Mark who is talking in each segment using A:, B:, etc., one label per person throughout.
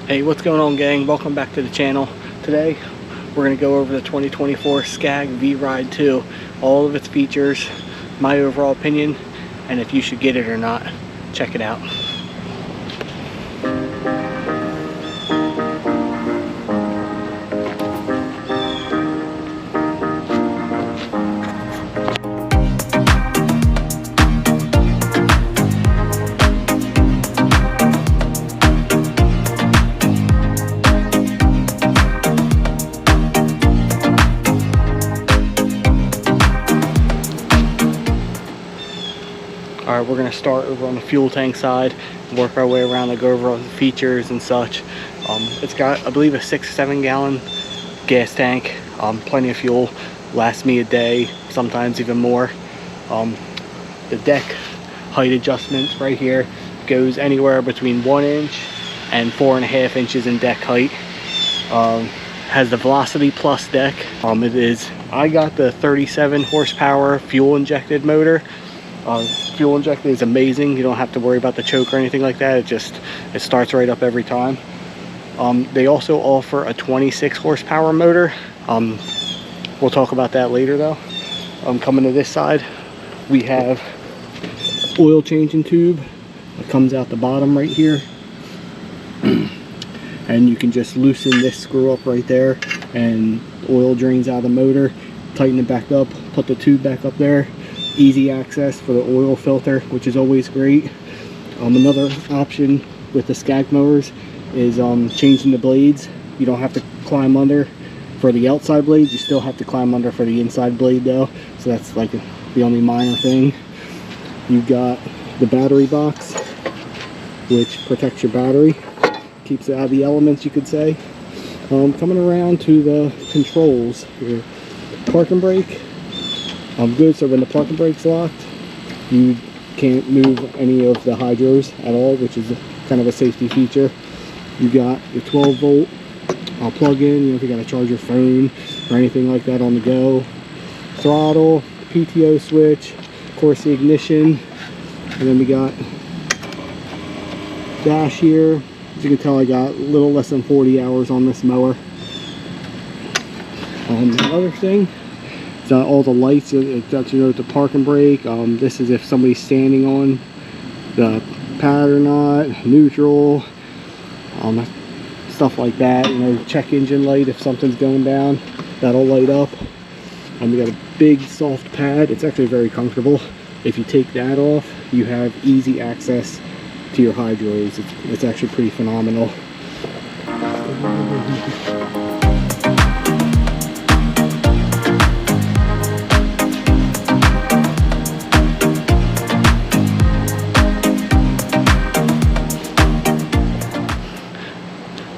A: Hey, what's going on, gang? Welcome back to the channel. Today we're going to go over the 2024 Scag V-Ride 2, all of its features, my overall opinion, and if you should get it or not. Check it out. Alright, we're going to start over on the fuel tank side and work our way around to go over all the features and such. It's got, I believe, a 6-7 gallon gas tank, plenty of fuel, lasts me a day, sometimes even more. The deck height adjustments right here goes anywhere between 1 inch and 4.5 inches in deck height. Has the Velocity Plus deck. I got the 37 horsepower fuel injected motor. Fuel injected is amazing. You don't have to worry about the choke or anything like that. It starts right up every time. They also offer a 26 horsepower motor. We'll talk about that later though. Coming to this side, we have oil changing tube that comes out the bottom right here. And you can just loosen this screw up right there and oil drains out of the motor. Tighten it back up, put the tube back up there. Easy access for the oil filter, which is always great. Another option with the Scag mowers is changing the blades. You don't have to climb under for the outside blades. You still have to climb under for the inside blade though, so that's like the only minor thing. You've got the battery box, which protects your battery, keeps it out of the elements, you could say. Coming around to the controls here, park and brake. Good, so when the parking brake's locked, you can't move any of the hydros at all, which is kind of a safety feature. You got your 12 volt plug-in, if you got to charge your phone or anything like that on the go. Throttle, PTO switch, of course the ignition, and then we got dash here. As you can tell, I got a little less than 40 hours on this mower. The other thing, all the lights, it lets you know the park and brake. This is if somebody's standing on the pad or not, neutral, stuff like that. You know, check engine light if something's going down, that'll light up. We got a big soft pad. It's actually very comfortable. If you take that off, you have easy access to your hydros. It's actually pretty phenomenal.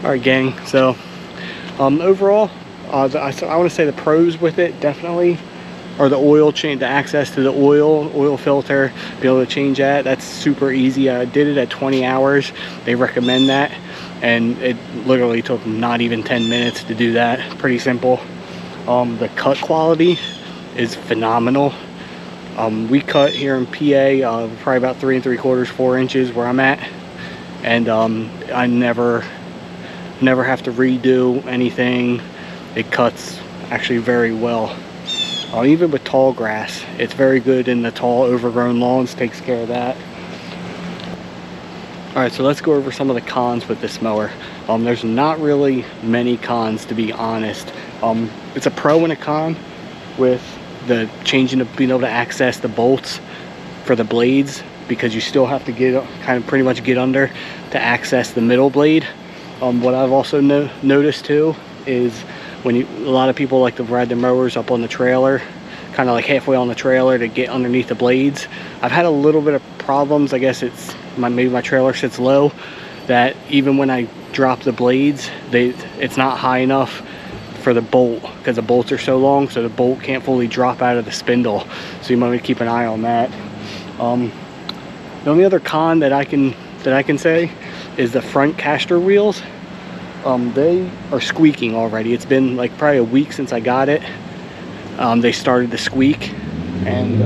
A: Alright, gang, so overall, I want to say the pros with it definitely are the oil change, the access to the oil filter, be able to change that. That's super easy. I did it at 20 hours. They recommend that, and it literally took not even 10 minutes to do that. Pretty simple. The cut quality is phenomenal. We cut here in PA probably about 3 3/4, 4 inches where I'm at, and I never have to redo anything. It cuts actually very well. Even with tall grass, it's very good in the tall overgrown lawns, takes care of that. Alright, so let's go over some of the cons with this mower. There's not really many cons, to be honest. It's a pro and a con with the changing of being able to access the bolts for the blades, because you still have to kind of pretty much get under to access the middle blade. What I've also noticed too is when a lot of people like to ride their mowers up on the trailer, kind of like halfway on the trailer to get underneath the blades. I've had a little bit of problems. I guess maybe my trailer sits low, that even when I drop the blades, it's not high enough for the bolt, because the bolts are so long, so the bolt can't fully drop out of the spindle. So you might want to keep an eye on that. The only other con that I can say is the front caster wheels. They are squeaking already. It's been like probably a week since I got it. They started to squeak, and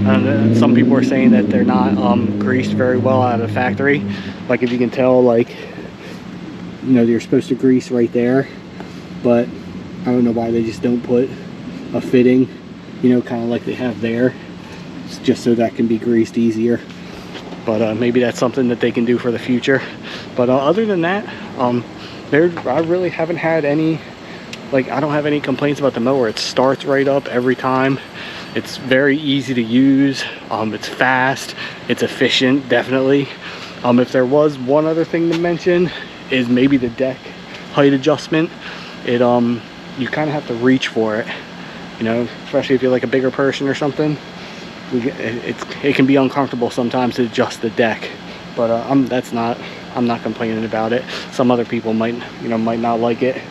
A: I don't know, some people are saying that they're not greased very well out of the factory. Like, if you can tell, like you know, you're supposed to grease right there, but I don't know why they just don't put a fitting, you know, kind of like they have there, just so that can be greased easier. But maybe that's something that they can do for the future. But other than that, I really haven't had any, like, I don't have any complaints about the mower. It starts right up every time. It's very easy to use. It's fast, it's efficient, definitely. If there was one other thing to mention, is maybe the deck height adjustment. It you kind of have to reach for it, you know, especially if you're like a bigger person or something. It can be uncomfortable sometimes to adjust the deck, but I'm not complaining about it. Some other people might not like it,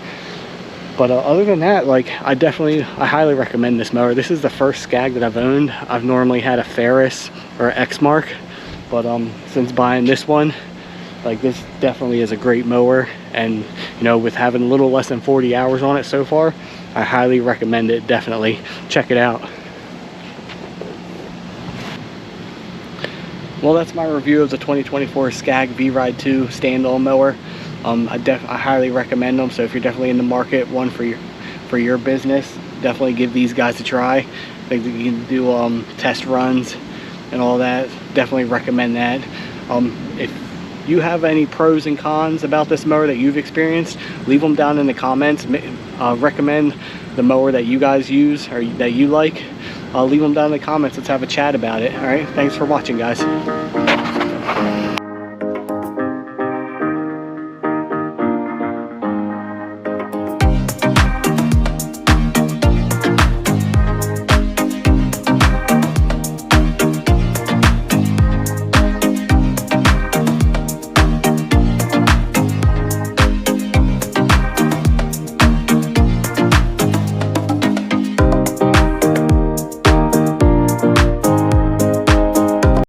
A: but other than that, like, I highly recommend this mower. This is the first Scag that I've owned. I've normally had a Ferris or Exmark, but since buying this one, like, this definitely is a great mower. And you know, with having a little less than 40 hours on it so far, I highly recommend it. Definitely check it out. Well, that's my review of the 2024 Scag V-Ride 2 stand-on mower. I highly recommend them. So if you're definitely in the market, one for your business, definitely give these guys a try. I think that you can do test runs and all that. Definitely recommend that. If you have any pros and cons about this mower that you've experienced, leave them down in the comments. Recommend the mower that you guys use or that you like. Leave them down in the comments. Let's have a chat about it. All right, thanks for watching, guys.